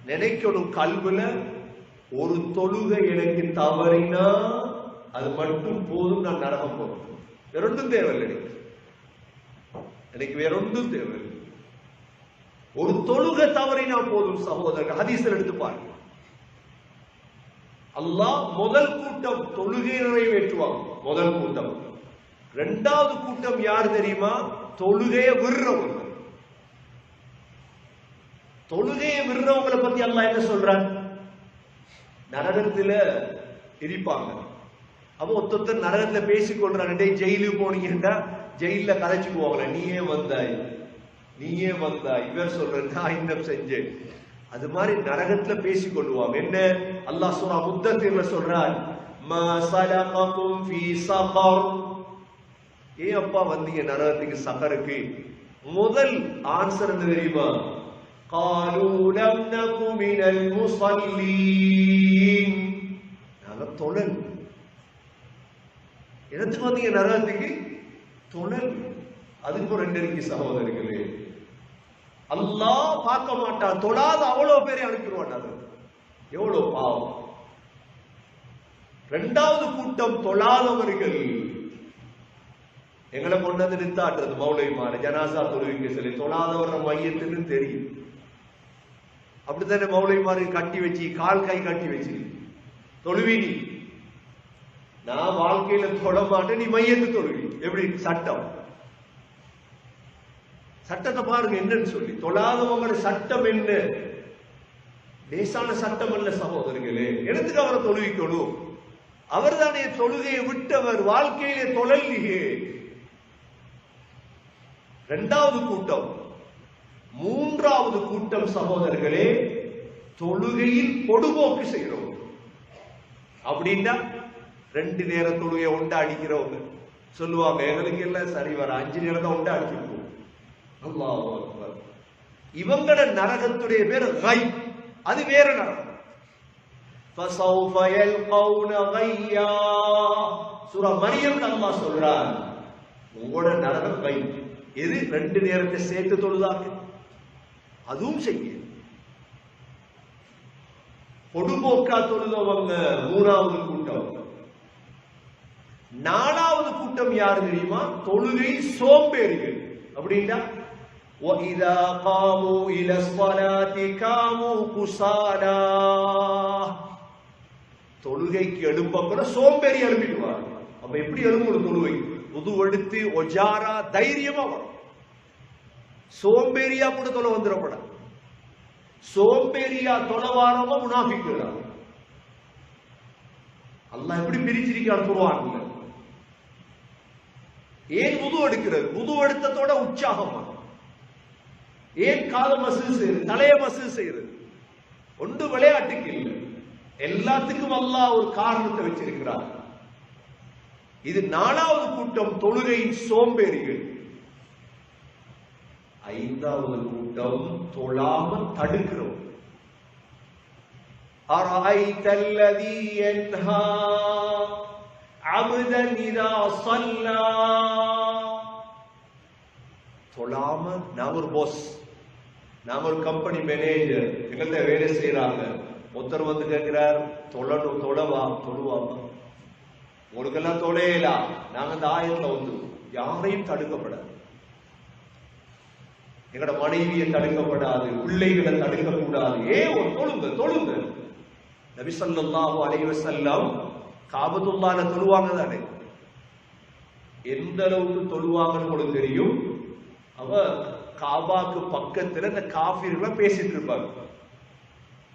நினைக்கணும் கல்வில ஒரு தொழுகை எனக்கு தவறினா அது மட்டும் போதும், நான் நரகம் போறேன். வேறொன்றும் தேவையில்லை எனக்கு வேறொன்றும் தேவையில்லை. ஒரு தொழுகை தவறினா போதும் சகோதரர்கள். ஹதீஸ்ல எடுத்து பாருங்க. அல்லாஹ் முதல் கூட்டம் தொழுகை நிறைவேற்றுவாங்க, முதல் கூட்டம். இரண்டாவது கூட்டம் யார் தெரியுமா? தொழுகையை விடுறவங்க. தொழுகையை விடுறவங்களை பத்தி அல்லாஹ் என்ன சொல்றான்? நரகத்துல இருப்பாங்க. அப்ப ஒருத்தர் நரகத்துல பேசிக்கொள்றான், ஜெயிலுக்கு போனீங்கன்னா ஜெயில கதைச்சு போவாங்கள, நீயே வந்தாய், இவர் சொல்ற நான் இன்னும் செஞ்சேன். அது மாதிரி நரகத்துல பேசிக் கொள்வாங்க. என்ன அல்லாஹ் சூரா முத்தத்தீர்ல சொல்றான், மா ஸலககும் ஃபீ ஸகர். ஏன் அப்பா வந்தீங்க நரகத்துக்கு, சகருக்கு? முதல் ஆன்சர் என்ன தெரியுமா? காலூ லம் நகு மினல் முஸல்லீன். நாங்க தொழல். என்னத்துக்கு வந்தீங்க நரகத்துக்கு? தொழல். அதுக்கு ரெண்டு இருக்கு சகோதரர்களே. அல்லாஹ் பார்க்க மாட்டான், தொழாத அவ்வளவு பேரை அனுப்பிடுவான். எவ்வளவு பாவம். இரண்டாவது கூட்டம் தொழாதவர்கள் எங்களை கொண்டு வந்து நிறுத்தாட்டுறது மௌலைமார ஜனாசா தொழுவிக்க சொல்லி. தொழாதவர மையத்துன்னு தெரியும். அப்படித்தானே மௌலைமாரு கட்டி வச்சு, கால் கை கட்டி வச்சு தொழுவி. நீ நான் வாழ்க்கையில தொழ மாட்டேன், நீ மையத்து தொழுவி. எப்படி சட்டம்? சட்டத்தை பாருங்க என்னன்னு சொல்லி. தொழாதவங்களோட சட்டம் என்ன? லேசான சட்டம் அல்ல சகோதரர்களே. எடுத்துக்கு அவரை தொழுவிக்கணும். அவர் தானே தொழுகையை விட்டவர், வாழ்க்கையிலே தொழல்லையே. இரண்டாவது கூட்டம். மூன்றாவது கூட்டம் சகோதரர்களே, தொழுகையில் பொடுபோக்கு செய்கிறோம். அப்படின்னா 2 நேர தொழுகையை உண்டா அடிக்கிறவங்க சொல்லுவாங்க, எங்களுக்கு எல்லாம் சரி வர 5 நேரம் தான் உண்டா அடிச்சிருப்போம். அல்லாஹ் அக்பர். இவங்கட நரகத்துடைய பேர் கைப். அது வேற நரகம். فَسَوْفَ يَلْقَوْنَ غَيًّا. சூரா மரியம் அல்லாஹ் சொல்றான், உங்களோட நரகம் கைப். எது? 2 நேரத்தை சேர்த்து தொழுதாங்க, அதுவும் செய்ய. பொடுபோக்கா தொழுதவங்க மூணாவது கூட்டம். நாலாவது கூட்டம் யாரு தெரியுமா? தொழுகை சோம்பேறிகள். அப்படின்னா وَإِذَا قَامُوا إِلَى الصَّلَاةِ قَامُوا كُسَالَى. தொழுகைக்கு எழுப்பப்பட சோம்பேறி எழுப்பிடுவார். அப்ப எப்படி எழும்பணும்? தொழுகை புது எடுத்து ஒஜாரா தைரியமா வரும். சோம்பேறியா கூட தொலை வந்துடப்பட. சோம்பேறியா தொலைவாரமா முனாஃபிக்குகள். அல்லாஹ் எப்படி பிரிச்சிருக்கான் குர்ஆன்ல. ஏன் wudu எடுக்கிறது? wudu எடுத்ததோட உற்சாகமா. ஏன் கால மசூல் செய்யறது, தலைய மசூல் செய்யறது? ஒன்று விளையாட்டுக்கு இல்லை, எல்லாத்துக்கும் அல்லாஹ் ஒரு காரணத்தை வச்சிருக்கிறார். இது நாலாவது கூட்டம், தொழுகையின் சோம்பேறிகள். ஐந்தாவது கூட்டம் தொழாம தடுக்கிறோம். أَرَأَيْتَ الَّذِي يَنْهَى عَبْدًا إِذَا صَلَّى. தொழாம. நான் ஒரு பாஸ், நான் ஒரு கம்பெனி மேனேஜர், எங்கள்கிட்ட வேலை செய்யறாங்க. ஒருத்தர் வந்து கேட்கிறார், தொழுவாங்க. உங்களுக்கெல்லாம் தொலையலாம். நாங்க அந்த ஆயத்துல வந்து யாரையும் தடுக்கப்படாது. எங்களோட மனைவியை தடுக்கப்படாது, பிள்ளைகளை தடுக்கக்கூடாது. தொழுங்க. நபி ஸல்லல்லாஹு அலைஹி வஸல்லம் காபத்துல்லாஹ்ல தொழுவாங்க தானே. எந்த அளவுக்கு தொழுவாங்கன்னு உங்களுக்கு தெரியும். அவ காபாக்கு பக்கத்துல இந்த காஃபிர்களை பேசிட்டு இருப்பாங்க.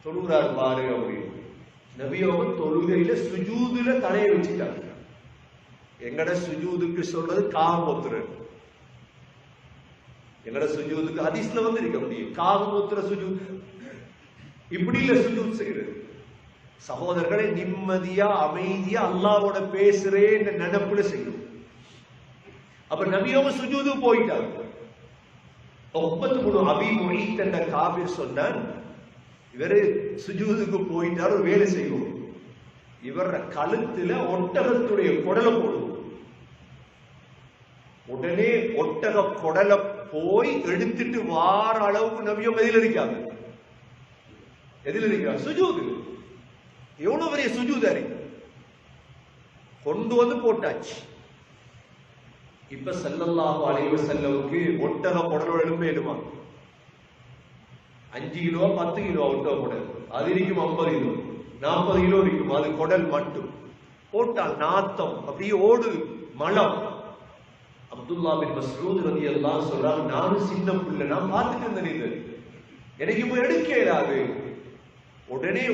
தொழுகிறார் பாரு அப்படின்னு. நபியோக தொழுகையில சுஜூதுல தலையை வச்சுட்டாங்க. எங்கட சுஜூதுக்கு சொல்றது காமோத்திர. எங்கட சுஜூதுக்கு ஹதீஸ்ல வந்து இருக்க முடியும். காமோத்திர சுஜூத் இப்படி இல்ல சுஜூத் செய்யறது. சகோதரர்களை நிம்மதியா அமைதியா அல்லாஹ்வோட பேசுறேன் நினைப்புல செய்யும். அப்ப நபியோக சுஜூது போயிட்டாங்க. 93 அபி முஹீத் என்ற காபிர் சொன்னான், இவரு சுஜூதுக்கு போயிட்டாரு, வேலை செய்வோம். இவர கழுத்துல ஒட்டகத்துடைய குடலை போடுவோம். உடனே ஒட்டக குடலை போய் எடுத்துட்டு வார அளவுக்கு நபியோ பதில் இருக்காங்க. எதில் இருக்கிறார்? சுஜூது. எவ்வளவு பெரிய சுஜூதாரி கொண்டு வந்து போட்டாச்சு. இப்ப ஸல்லல்லாஹு அலைஹி வஸல்லமுக்கு ஒட்டக குடலோட எலும்பு எழுமா 5 கிலோ 10 கிலோ ஒட்டக குடல், அது இருக்கும் 50 கிலோ 40 கிலோ இருக்கும். அது குடல் மட்டும் போட்டால் நாத்தம் அப்படியே ஓடு மலம். அப்துல்லா பின் மஸ்ஊத் ரலியல்லாஹு அன்ஹு சொல்றாங்க, நானும் சின்ன பிள்ளை, நான் பார்த்துட்டு இருந்தேன், இது எனக்கு போய் எடுக்க இயலாது. உடனே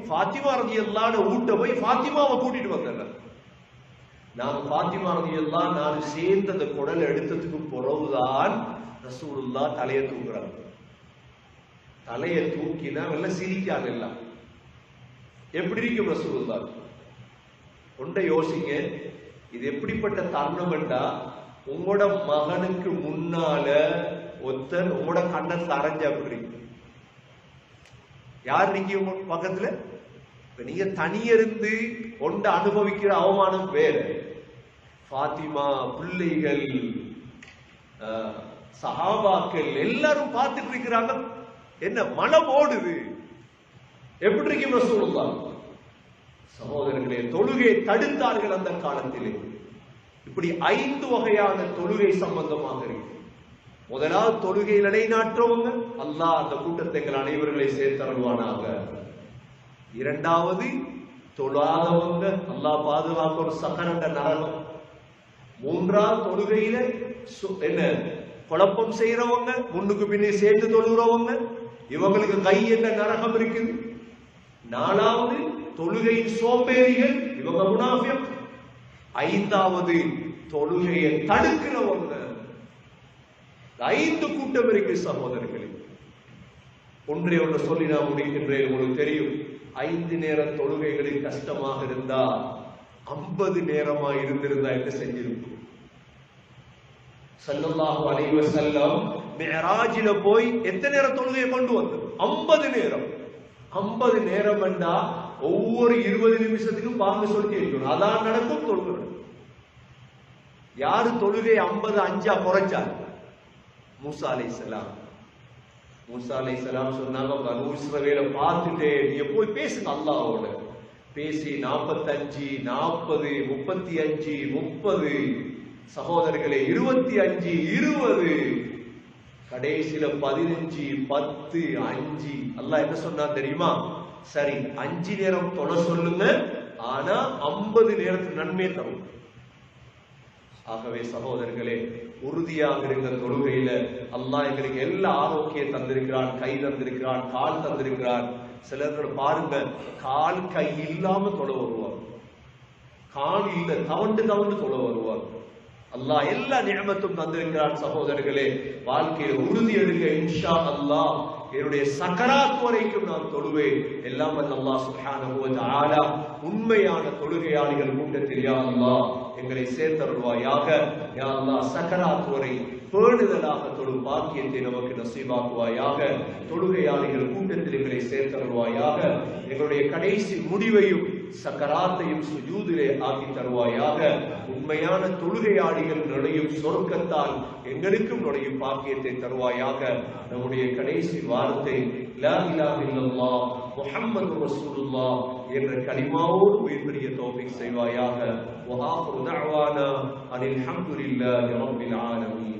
ஃபாத்திமா ரலியல்லாஹு அன்ஹா ஊட்ட போய் ஃபாத்திமாவை கூட்டிட்டு வந்தேன். நான் ஃபாத்திமா ரலியல்லாஹு அன்ஹா நான் சேர்ந்து அந்த குடலை எடுத்ததுக்கு பிறகுதான் ரசூலுல்லாஹ் தலையை தூக்குறாங்க. தலையை தூக்கினா எல்லாம் சிரிக்காங்க. எல்லாம் எப்படி இருக்கும் ரசூலுல்லாஹ்? ஒன்றை யோசிங்க, இது எப்படிப்பட்ட தருணம் என்றா, உங்களோட மகனுக்கு முன்னால ஒருத்தர் உங்களோட கண்ணை தரைஞ்ச அப்படி யார் நீங்க உங்க பக்கத்துல? நீங்க தனியிருந்து கொண்டு அனுபவிக்கிற அவமானம் வேற. ஃபாத்திமா, பிள்ளைகள், சஹாபாக்கள் எல்லாரும் பார்த்துட்டு இருக்கிறாங்க. என்ன மனம் ஓடுது. எப்படி இருக்கும் ரசூலுல்லாஹ்? சகோதரர்களே, தொழுகை தடுத்தார்கள் அந்த காலத்திலே. இப்படி 5 வகையான தொழுகை சம்பந்தமாக இருக்கு. முதலாவது தொழுகை நிலைநாட்டுறவங்க, அல்லாஹ் அந்த கூட்டத்தைகள் அனைவர்களை சேர்த்தருள்வானாக. இரண்டாவது தொழாதவங்க, அல்லாஹ் பாதுகாக்க ஒரு சக்கரண்ட நரகம். மூன்றாவது தொழுகையில என்ன குழப்பம் செய்யறவங்க, முன்னுக்கு பின்னே சேர்த்து தொழுகிறவங்க, இவங்களுக்கு கை என்ற நரகம் இருக்குது. நாலாவது தொழுகையின் சோம்பேறிகள், இவங்க முனாஃபிக். ஐந்தாவது தொழுகையை தடுக்கிறவங்க. 5 கூட்டம் இருக்கு சகோதரர்களே. ஒன்றே ஒன்று சொல்லி நான் முடிக்கின்றேன். உங்களுக்கு தெரியும், 5 நேர தொழுகைகளில் கஷ்டமாக இருந்தா 50 நேரமா இருந்திருந்தா என்ன செஞ்சிருக்கும்? ஸல்லல்லாஹு அலைஹி வஸல்லம் மிஅராஜில போய் எத்தனை நேர தொழுகையை கொண்டு வந்தது? 50 நேரம். 50 நேரம் என்றா ஒவ்வொரு 20 நிமிஷத்துக்கும் பாங்கு சொல்லி இருக்கணும். அதான் நடக்கும் தொழுகை. யாரு தொழுகை 50 5 குறைச்சார்? மூசா அலைஹிஸ்ஸலாம். மூசா அலைஹிஸ்ஸலாம் சொன்னாங்க, பனூ இஸ்ரவேலை பார்த்துட்டே நீங்க போய் பேசுங்க அல்லாஹ்வோட. பேசி 45 40 35 30 சகோதரர்களே 25 20 கடைசியில 15 10 5. அல்லாஹ் என்ன சொன்னா தெரியுமா? சரி 5 நேரம் தொழ சொல்லுங்க, ஆனா 50 நேரத்துக்கு நன்மை தரும். ஆகவே சகோதரர்களே, உறுதியாக இருந்த தொழுகையில அல்லாஹ் எங்களுக்கு எல்லா ஆரோக்கியம் தந்திருக்கிறான், கை தந்திருக்கிறான், கால் தந்திருக்கிறான். சிலர்கள் பாருங்க, கால் கை இல்லாம தொழ வருவார், கால் இல்ல தவண்டு தவண்டு தொழ வருவார். அல்லாஹ் எல்லா நியமத்தும் தந்திருக்கிறான். சகோதரர்களே, வாழ்க்கையில் உறுதி எடுங்க. இன்ஷா அல்லாஹ் என்னுடைய சக்கராத் வரைக்கும் நான் தொழுவேன். எல்லாம் அல்லாஹ் சுப்ஹானஹு வ தஆலா உண்மையான தொழுகையாளிகள் கூட்டத்தில் யா அல்லாஹ் எங்களை சேர்த்தருள்வாயாக. யா அல்லாஹ் சக்கராத் வரை பேணுதலாக தொழும் பாக்கியத்தை நமக்கு நசீபாக்குவாயாக. தொழுகையாளிகள் கூட்டத்தில் எங்களை சேர்த்தருள்வாயாக. எங்களுடைய கடைசி முடிவையும் சக்கராத்தையும் சுஜூதிலே ஆக்கி தருவாயாக. உண்மையான தொழுகையாளிகள் நுழையும் சொர்க்கத்தால் எங்களுக்கும் நுழையும் பாக்கியத்தை தருவாயாக. நம்முடைய கடைசி வார்த்தை லா இலாஹ இல்லல்லாஹ் முஹம்மது ரசூலுல்லாஹ் என்ற கலிமாவோடு உயிர்பெரிய தௌஃபீக் செய்வாயாக. வ ஆகிரு தஅவானா அனில் ஹம்துலில்லாஹி ரப்பில் ஆலமீன்.